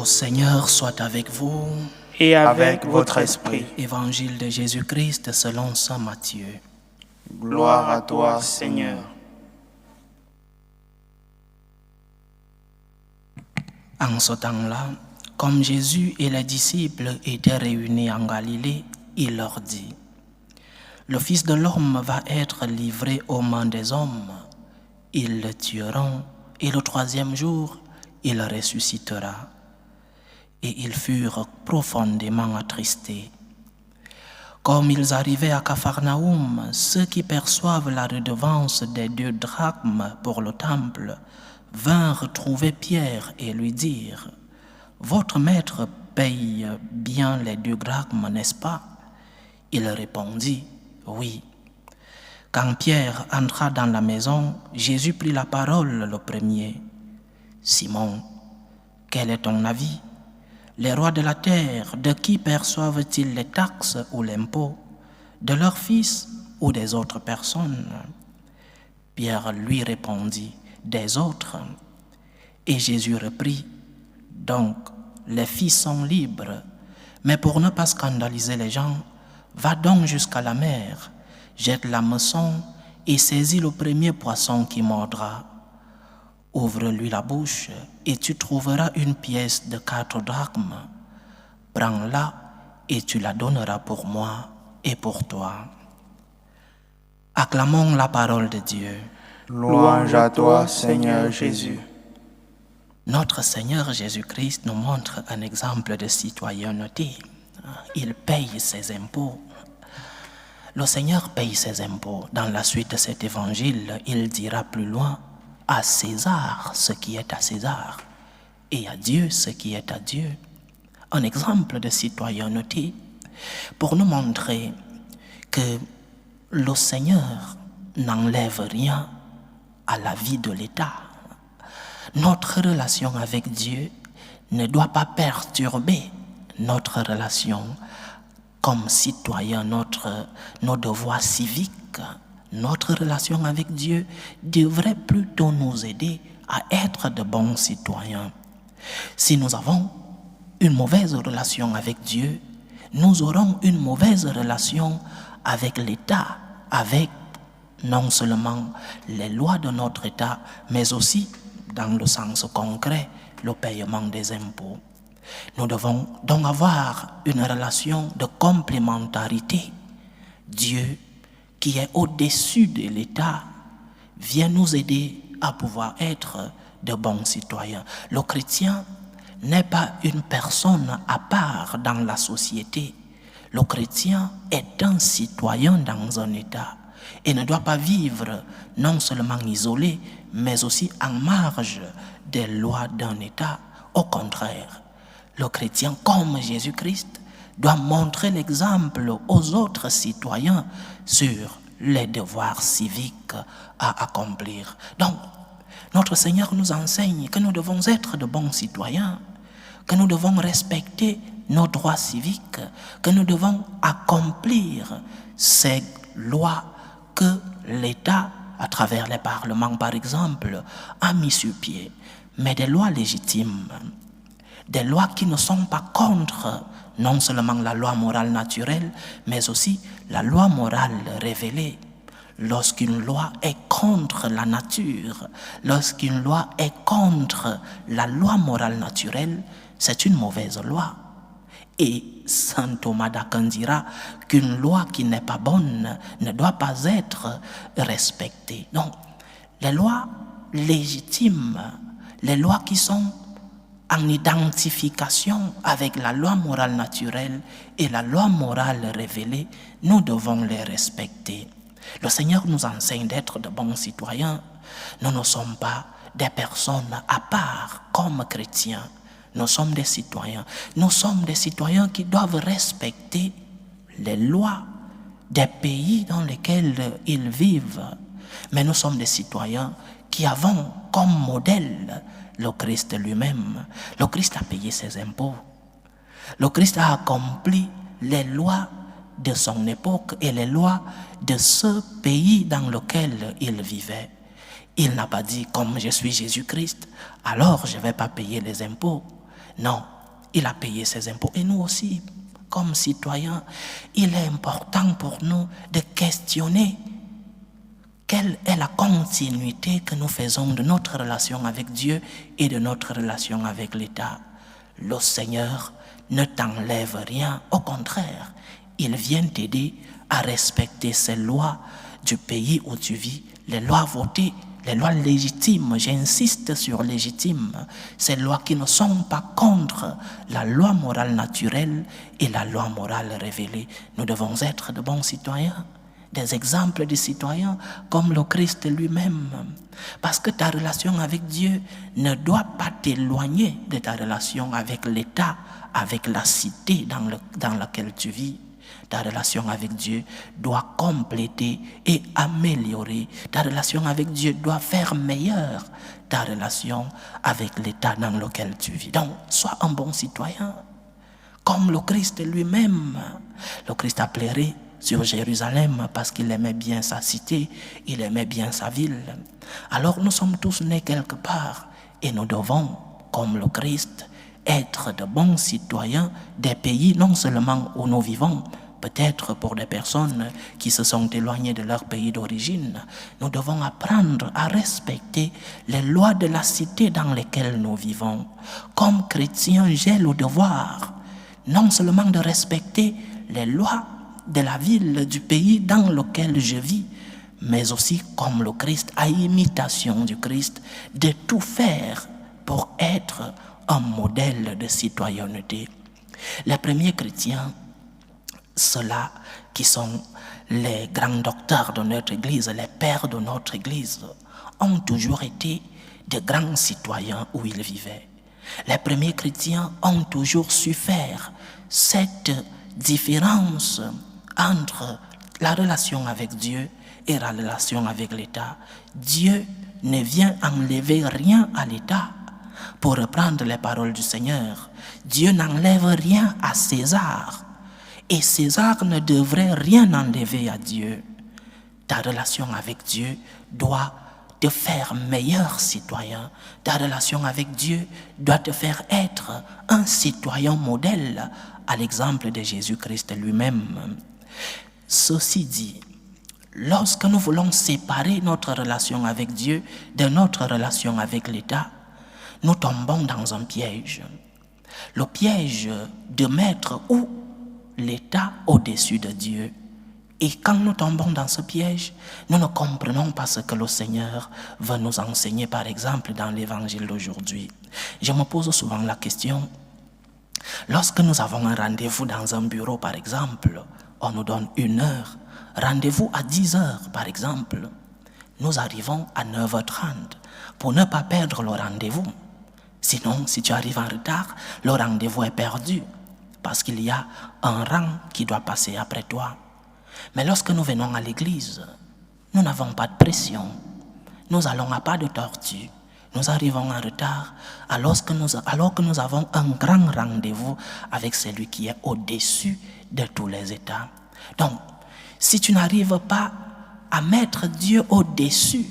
Le Seigneur soit avec vous. Et avec votre esprit. Évangile de Jésus-Christ selon saint Matthieu. Gloire à toi, Seigneur. En ce temps-là, comme Jésus et les disciples étaient réunis en Galilée, il leur dit: le Fils de l'homme va être livré aux mains des hommes. Ils le tueront, et le troisième jour, il ressuscitera. Et ils furent profondément attristés. Comme ils arrivaient à Capharnaüm, ceux qui perçoivent la redevance des 2 drachmes pour le temple vinrent trouver Pierre et lui dirent: votre maître paye bien les 2 drachmes, n'est-ce pas? Il répondit: oui. Quand Pierre entra dans la maison, Jésus prit la parole le premier. Simon, quel est ton avis? Les rois de la terre, de qui perçoivent-ils les taxes ou l'impôt? De leurs fils ou des autres personnes? Pierre lui répondit: des autres. Et Jésus reprit: donc, les fils sont libres, mais pour ne pas scandaliser les gens, va donc jusqu'à la mer, jette l'hameçon et saisis le premier poisson qui mordra. Ouvre-lui la bouche et tu trouveras une pièce de 4 drachmes. Prends-la et tu la donneras pour moi et pour toi. Acclamons la parole de Dieu. Louange à toi, Seigneur Jésus. Notre Seigneur Jésus-Christ nous montre un exemple de citoyenneté. Il paye ses impôts. Le Seigneur paye ses impôts. Dans la suite de cet évangile, il dira plus loin: à César ce qui est à César et à Dieu ce qui est à Dieu. Un exemple de citoyenneté pour nous montrer que le Seigneur n'enlève rien à la vie de l'État. Notre relation avec Dieu ne doit pas perturber notre relation comme citoyen, nos devoirs civiques. Notre relation avec Dieu devrait plutôt nous aider à être de bons citoyens. Si nous avons une mauvaise relation avec Dieu, nous aurons une mauvaise relation avec l'État, avec non seulement les lois de notre État, mais aussi, dans le sens concret, le paiement des impôts. Nous devons donc avoir une relation de complémentarité. Dieu, qui est au-dessus de l'État, vient nous aider à pouvoir être de bons citoyens. Le chrétien n'est pas une personne à part dans la société. Le chrétien est un citoyen dans un État et ne doit pas vivre non seulement isolé, mais aussi en marge des lois d'un État. Au contraire, le chrétien, comme Jésus-Christ, doit montrer l'exemple aux autres citoyens sur les devoirs civiques à accomplir. Donc, notre Seigneur nous enseigne que nous devons être de bons citoyens, que nous devons respecter nos droits civiques, que nous devons accomplir ces lois que l'État, à travers les parlements par exemple, a mis sur pied, mais des lois légitimes, des lois qui ne sont pas contre non seulement la loi morale naturelle, mais aussi la loi morale révélée. Lorsqu'une loi est contre la nature, lorsqu'une loi est contre la loi morale naturelle, c'est une mauvaise loi. Et saint Thomas d'Aquin dira qu'une loi qui n'est pas bonne ne doit pas être respectée. Donc, les lois légitimes, les lois qui sont en identification avec la loi morale naturelle et la loi morale révélée, nous devons les respecter. Le Seigneur nous enseigne d'être de bons citoyens. Nous ne sommes pas des personnes à part comme chrétiens. Nous sommes des citoyens. Nous sommes des citoyens qui doivent respecter les lois des pays dans lesquels ils vivent. Mais nous sommes des citoyens qui avons comme modèle le Christ lui-même. Le Christ a payé ses impôts. Le Christ a accompli les lois de son époque et les lois de ce pays dans lequel il vivait. Il n'a pas dit, comme je suis Jésus-Christ, alors je ne vais pas payer les impôts. Non, il a payé ses impôts. Et nous aussi, comme citoyens, il est important pour nous de questionner quelle est la continuité que nous faisons de notre relation avec Dieu et de notre relation avec l'État. Le Seigneur ne t'enlève rien, au contraire, il vient t'aider à respecter ces lois du pays où tu vis, les lois votées, les lois légitimes, j'insiste sur légitimes, ces lois qui ne sont pas contre la loi morale naturelle et la loi morale révélée. Nous devons être de bons citoyens, des exemples de citoyens comme le Christ lui-même. Parce que ta relation avec Dieu ne doit pas t'éloigner de ta relation avec l'État, avec la cité dans laquelle tu vis. Ta relation avec Dieu doit compléter et améliorer. Ta relation avec Dieu doit faire meilleure ta relation avec l'État dans lequel tu vis. Donc, sois un bon citoyen, comme le Christ lui-même. Le Christ a pleuré sur Jérusalem parce qu'il aimait bien sa cité, il aimait bien sa ville. Alors nous sommes tous nés quelque part et nous devons, comme le Christ, être de bons citoyens des pays non seulement où nous vivons, peut-être pour des personnes qui se sont éloignées de leur pays d'origine. Nous devons apprendre à respecter les lois de la cité dans lesquelles nous vivons. Comme chrétiens, j'ai le devoir non seulement de respecter les lois de la ville, du pays dans lequel je vis, mais aussi comme le Christ, à imitation du Christ, de tout faire pour être un modèle de citoyenneté. Les premiers chrétiens, ceux-là qui sont les grands docteurs de notre Église, les pères de notre Église, ont toujours été de grands citoyens où ils vivaient. Les premiers chrétiens ont toujours su faire cette différence entre la relation avec Dieu et la relation avec l'État. Dieu ne vient enlever rien à l'État. Pour reprendre les paroles du Seigneur, Dieu n'enlève rien à César. Et César ne devrait rien enlever à Dieu. Ta relation avec Dieu doit te faire meilleur citoyen. Ta relation avec Dieu doit te faire être un citoyen modèle à l'exemple de Jésus-Christ lui-même. Ceci dit, lorsque nous voulons séparer notre relation avec Dieu de notre relation avec l'État, nous tombons dans un piège. Le piège de mettre où l'État au-dessus de Dieu. Et quand nous tombons dans ce piège, nous ne comprenons pas ce que le Seigneur veut nous enseigner, par exemple, dans l'évangile d'aujourd'hui. Je me pose souvent la question, lorsque nous avons un rendez-vous dans un bureau, par exemple, on nous donne 1 heure, rendez-vous à 10 heures, par exemple, nous arrivons à 9h30 pour ne pas perdre le rendez-vous. Sinon, si tu arrives en retard, le rendez-vous est perdu. Parce qu'il y a un rang qui doit passer après toi. Mais lorsque nous venons à l'église, nous n'avons pas de pression. Nous n'allons à pas de tortue. Nous arrivons en retard alors que nous avons un grand rendez-vous avec celui qui est au-dessus de tous les états. Donc, si tu n'arrives pas à mettre Dieu au-dessus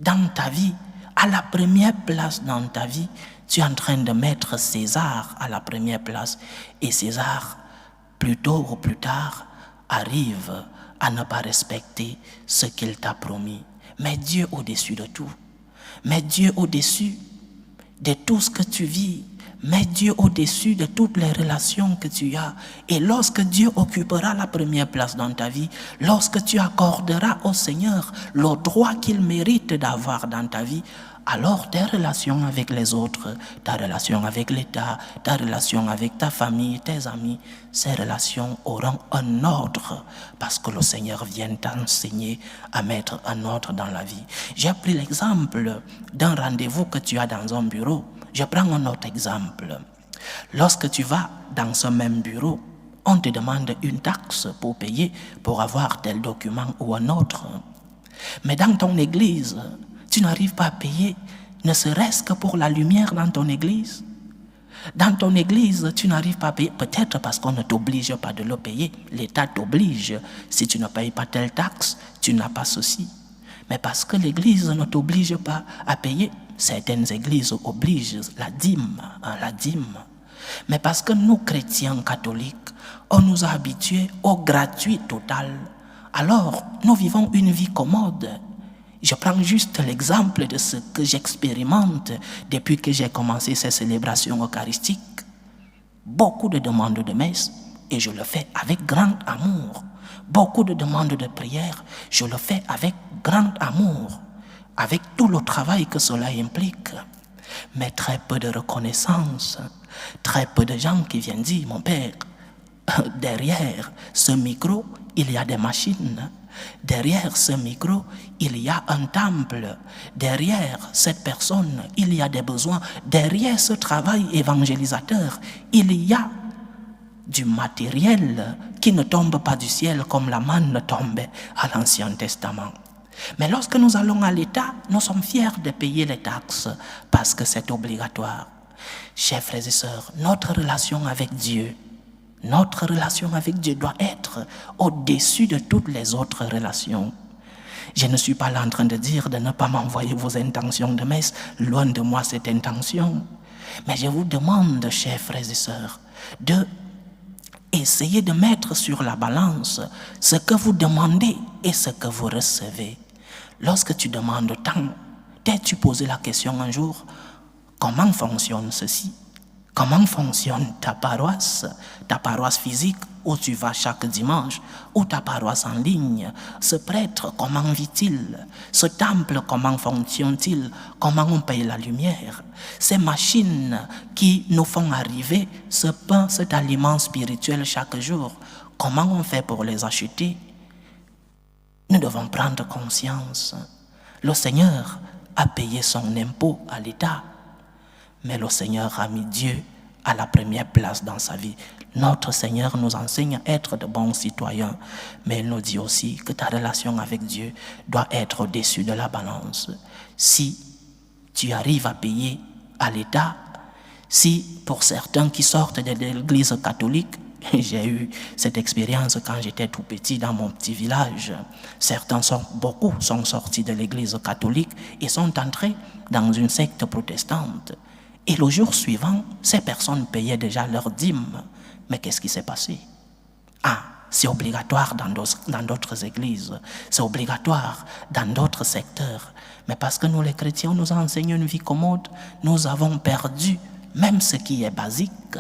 dans ta vie, à la première place dans ta vie, tu es en train de mettre César à la première place. Et César, plus tôt ou plus tard, arrive à ne pas respecter ce qu'il t'a promis. Mais Dieu au-dessus de tout. Mais Dieu au-dessus de tout ce que tu vis. Mais Dieu au-dessus de toutes les relations que tu as. Et lorsque Dieu occupera la première place dans ta vie, lorsque tu accorderas au Seigneur le droit qu'il mérite d'avoir dans ta vie, alors tes relations avec les autres, ta relation avec l'État, ta relation avec ta famille, tes amis, ces relations auront un ordre parce que le Seigneur vient t'enseigner à mettre un ordre dans la vie. J'ai pris l'exemple d'un rendez-vous que tu as dans un bureau. Je prends un autre exemple. Lorsque tu vas dans ce même bureau, on te demande une taxe pour payer, pour avoir tel document ou un autre. Mais dans ton église, tu n'arrives pas à payer, ne serait-ce que pour la lumière dans ton église. Dans ton église, tu n'arrives pas à payer, peut-être parce qu'on ne t'oblige pas de le payer. L'État t'oblige. Si tu ne payes pas telle taxe, tu n'as pas ceci. Mais parce que l'église ne t'oblige pas à payer, certaines églises obligent la dîme. Mais parce que nous, chrétiens catholiques, on nous a habitués au gratuit total. Alors, nous vivons une vie commode. Je prends juste l'exemple de ce que j'expérimente depuis que j'ai commencé ces célébrations eucharistiques. Beaucoup de demandes de messe, et je le fais avec grand amour. Beaucoup de demandes de prière, je le fais avec grand amour, avec tout le travail que cela implique. Mais très peu de reconnaissance, très peu de gens qui viennent dire, mon père, derrière ce micro, il y a des machines. Derrière ce micro, il y a un temple. Derrière cette personne, il y a des besoins. Derrière ce travail évangélisateur, il y a du matériel qui ne tombe pas du ciel comme la manne tombait à l'Ancien Testament. Mais lorsque nous allons à l'État, nous sommes fiers de payer les taxes parce que c'est obligatoire. Chers frères et sœurs, notre relation avec Dieu doit être au-dessus de toutes les autres relations. Je ne suis pas là en train de dire de ne pas m'envoyer vos intentions de messe, loin de moi cette intention. Mais je vous demande, chers frères et sœurs, de essayer de mettre sur la balance ce que vous demandez et ce que vous recevez. Lorsque tu demandes tant, t'es-tu posé la question un jour, comment fonctionne ceci? Comment fonctionne ta paroisse physique où tu vas chaque dimanche, ou ta paroisse en ligne? Ce prêtre, comment vit-il? Ce temple, comment fonctionne-t-il? Comment on paye la lumière? Ces machines qui nous font arriver ce pain, cet aliment spirituel chaque jour, comment on fait pour les acheter? Nous devons prendre conscience. Le Seigneur a payé son impôt à l'État. Mais le Seigneur a mis Dieu à la première place dans sa vie. Notre Seigneur nous enseigne à être de bons citoyens, mais il nous dit aussi que ta relation avec Dieu doit être au-dessus de la balance. Si tu arrives à payer à l'État, si pour certains qui sortent de l'église catholique, j'ai eu cette expérience quand j'étais tout petit dans mon petit village. Beaucoup sont sortis de l'église catholique et sont entrés dans une secte protestante. Et le jour suivant, ces personnes payaient déjà leur dîme. Mais qu'est-ce qui s'est passé? C'est obligatoire dans d'autres églises. C'est obligatoire dans d'autres secteurs. Mais parce que nous, les chrétiens, nous enseignons une vie commode, nous avons perdu même ce qui est basique,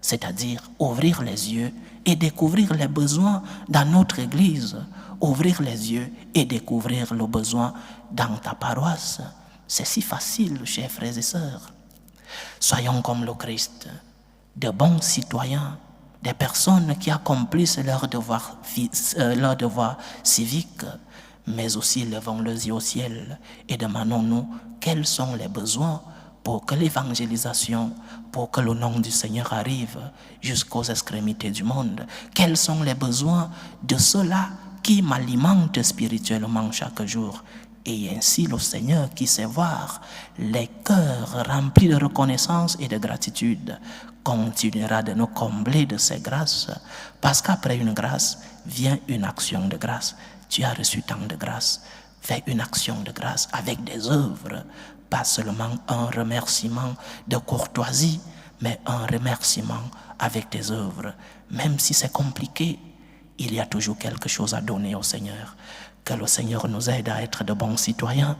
c'est-à-dire ouvrir les yeux et découvrir les besoins dans notre église. Ouvrir les yeux et découvrir le besoin dans ta paroisse. C'est si facile, chers frères et sœurs. Soyons comme le Christ, de bons citoyens, des personnes qui accomplissent leur devoir civique, mais aussi levons les yeux au ciel et demandons-nous quels sont les besoins pour que l'évangélisation, pour que le nom du Seigneur arrive jusqu'aux extrémités du monde. Quels sont les besoins de ceux-là qui m'alimentent spirituellement chaque jour? Et ainsi le Seigneur qui sait voir les cœurs remplis de reconnaissance et de gratitude continuera de nous combler de ses grâces, parce qu'après une grâce vient une action de grâce. Tu as reçu tant de grâce, fais une action de grâce avec des œuvres, pas seulement un remerciement de courtoisie, mais un remerciement avec des œuvres. Même si c'est compliqué, il y a toujours quelque chose à donner au Seigneur. Que le Seigneur nous aide à être de bons citoyens,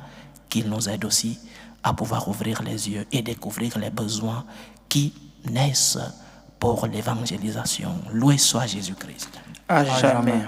qu'il nous aide aussi à pouvoir ouvrir les yeux et découvrir les besoins qui naissent pour l'évangélisation. Loué soit Jésus-Christ. À jamais.